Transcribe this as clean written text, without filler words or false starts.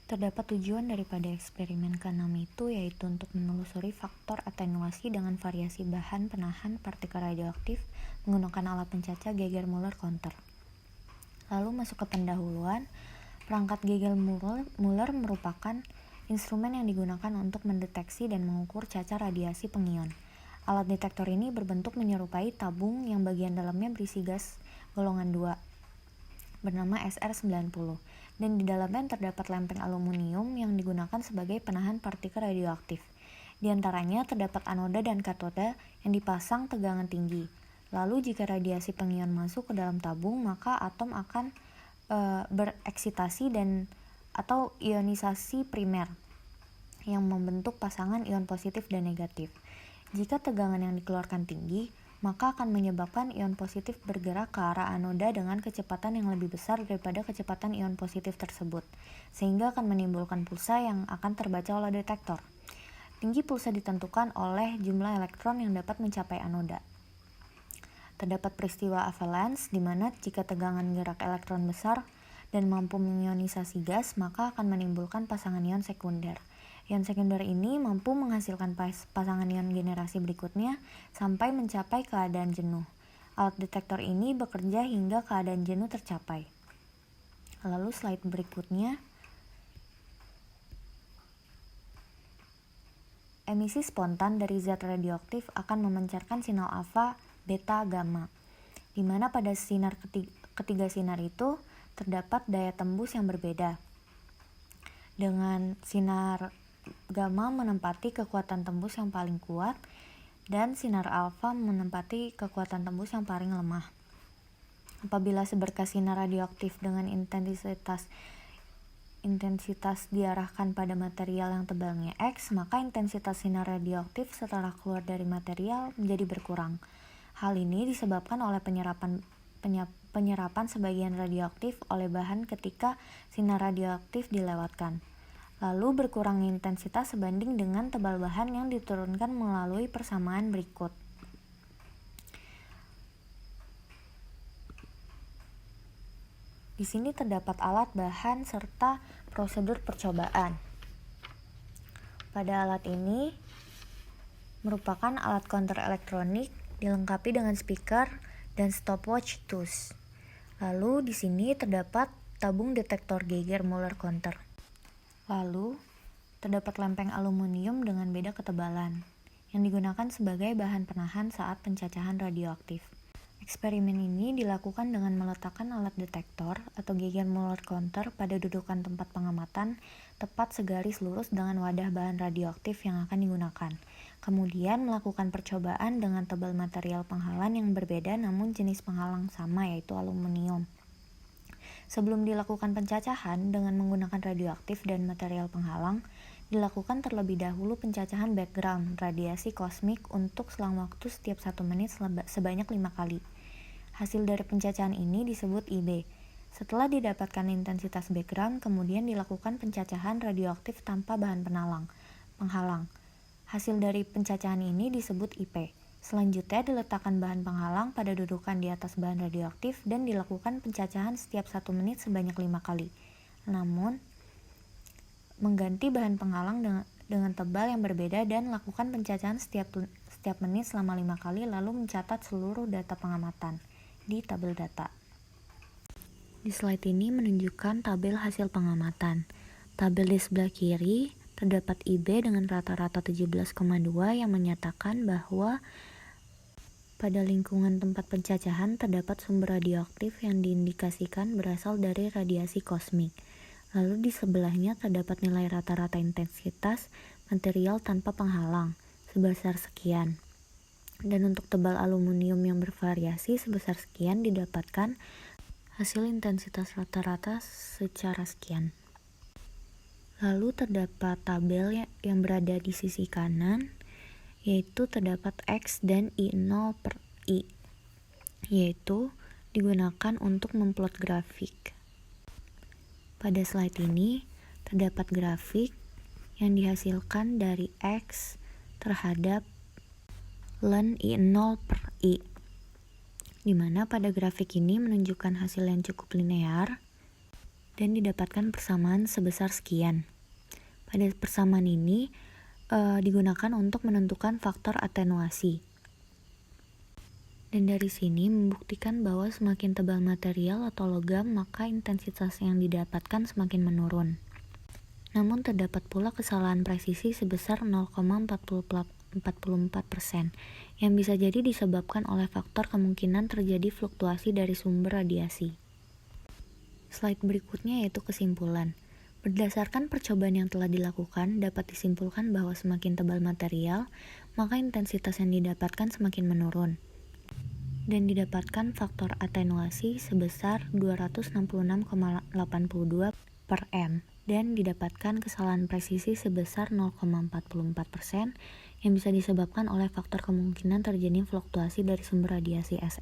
Terdapat tujuan daripada eksperimen ke-6 itu yaitu untuk menelusuri faktor atenuasi dengan variasi bahan penahan partikel radioaktif menggunakan alat pencacah Geiger-Müller counter. Lalu masuk ke pendahuluan, perangkat Geiger-Müller merupakan instrumen yang digunakan untuk mendeteksi dan mengukur cacar radiasi pengion. Alat detektor ini berbentuk menyerupai tabung yang bagian dalamnya berisi gas golongan 2 bernama SR90 dan di dalamnya terdapat lempeng aluminium yang digunakan sebagai penahan partikel radioaktif. Di antaranya terdapat anoda dan katoda yang dipasang tegangan tinggi. Lalu jika radiasi pengion masuk ke dalam tabung, maka atom akan bereksitasi dan atau ionisasi primer yang membentuk pasangan ion positif dan negatif. Jika tegangan yang dikeluarkan tinggi, maka akan menyebabkan ion positif bergerak ke arah anoda dengan kecepatan yang lebih besar daripada kecepatan ion positif tersebut, sehingga akan menimbulkan pulsa yang akan terbaca oleh detektor. Tinggi pulsa ditentukan oleh jumlah elektron yang dapat mencapai anoda. Terdapat peristiwa avalanche di mana jika tegangan gerak elektron besar dan mampu mengionisasi gas, maka akan menimbulkan pasangan ion sekunder. Ion sekunder ini mampu menghasilkan pasangan ion generasi berikutnya sampai mencapai keadaan jenuh. Alat detektor ini bekerja hingga keadaan jenuh tercapai. Lalu slide berikutnya. Emisi spontan dari zat radioaktif akan memancarkan sinyal alfa, beta, gamma, di mana pada sinar ketiga sinar itu terdapat daya tembus yang berbeda. Dengan sinar gamma menempati kekuatan tembus yang paling kuat dan sinar alfa menempati kekuatan tembus yang paling lemah. Apabila seberkas sinar radioaktif dengan intensitas diarahkan pada material yang tebalnya X, maka intensitas sinar radioaktif setelah keluar dari material menjadi berkurang. Hal ini disebabkan oleh penyerapan sebagian radioaktif oleh bahan ketika sinar radioaktif dilewatkan. Lalu berkurang intensitas sebanding dengan tebal bahan yang diturunkan melalui persamaan berikut. Di sini terdapat alat, bahan, serta prosedur percobaan. Pada alat ini merupakan alat counter elektronik dilengkapi dengan speaker dan stopwatch tools. Lalu di sini terdapat tabung detektor Geiger-Müller counter. Lalu terdapat lempeng aluminium dengan beda ketebalan yang digunakan sebagai bahan penahan saat pencacahan radioaktif. Eksperimen ini dilakukan dengan meletakkan alat detektor atau Geiger-Müller counter pada dudukan tempat pengamatan tepat segaris lurus dengan wadah bahan radioaktif yang akan digunakan. Kemudian melakukan percobaan dengan tebal material penghalang yang berbeda namun jenis penghalang sama, yaitu aluminium. Sebelum dilakukan pencacahan dengan menggunakan radioaktif dan material penghalang, dilakukan terlebih dahulu pencacahan background radiasi kosmik untuk selang waktu setiap 1 menit sebanyak 5 kali. Hasil dari pencacahan ini disebut IB. Setelah didapatkan intensitas background, kemudian dilakukan pencacahan radioaktif tanpa bahan penghalang. Hasil dari pencacahan ini disebut IP. Selanjutnya diletakkan bahan penghalang pada dudukan di atas bahan radioaktif dan dilakukan pencacahan setiap 1 menit sebanyak 5 kali. Namun, mengganti bahan penghalang dengan tebal yang berbeda dan lakukan pencacahan setiap menit selama 5 kali, lalu mencatat seluruh data pengamatan di tabel data. Di slide ini menunjukkan tabel hasil pengamatan. Tabel di sebelah kiri terdapat IB dengan rata-rata 17,2 yang menyatakan bahwa pada lingkungan tempat pencacahan terdapat sumber radioaktif yang diindikasikan berasal dari radiasi kosmik. Lalu di sebelahnya terdapat nilai rata-rata intensitas material tanpa penghalang sebesar sekian. Dan untuk tebal aluminium yang bervariasi sebesar sekian didapatkan hasil intensitas rata-rata secara sekian. Lalu terdapat tabel yang berada di sisi kanan, yaitu terdapat X dan I0 per I, yaitu digunakan untuk memplot grafik. Pada slide ini terdapat grafik yang dihasilkan dari X terhadap ln I0 per I, di mana pada grafik ini menunjukkan hasil yang cukup linear, dan didapatkan persamaan sebesar sekian. Pada persamaan ini digunakan untuk menentukan faktor atenuasi. Dan dari sini membuktikan bahwa semakin tebal material atau logam, maka intensitas yang didapatkan semakin menurun. Namun terdapat pula kesalahan presisi sebesar 0,44%, yang bisa jadi disebabkan oleh faktor kemungkinan terjadi fluktuasi dari sumber radiasi. Slide berikutnya yaitu kesimpulan. Berdasarkan percobaan yang telah dilakukan, dapat disimpulkan bahwa semakin tebal material, maka intensitas yang didapatkan semakin menurun. Dan didapatkan faktor atenuasi sebesar 266,82 per M, dan didapatkan kesalahan presisi sebesar 0,44% yang bisa disebabkan oleh faktor kemungkinan terjadi fluktuasi dari sumber radiasi SF.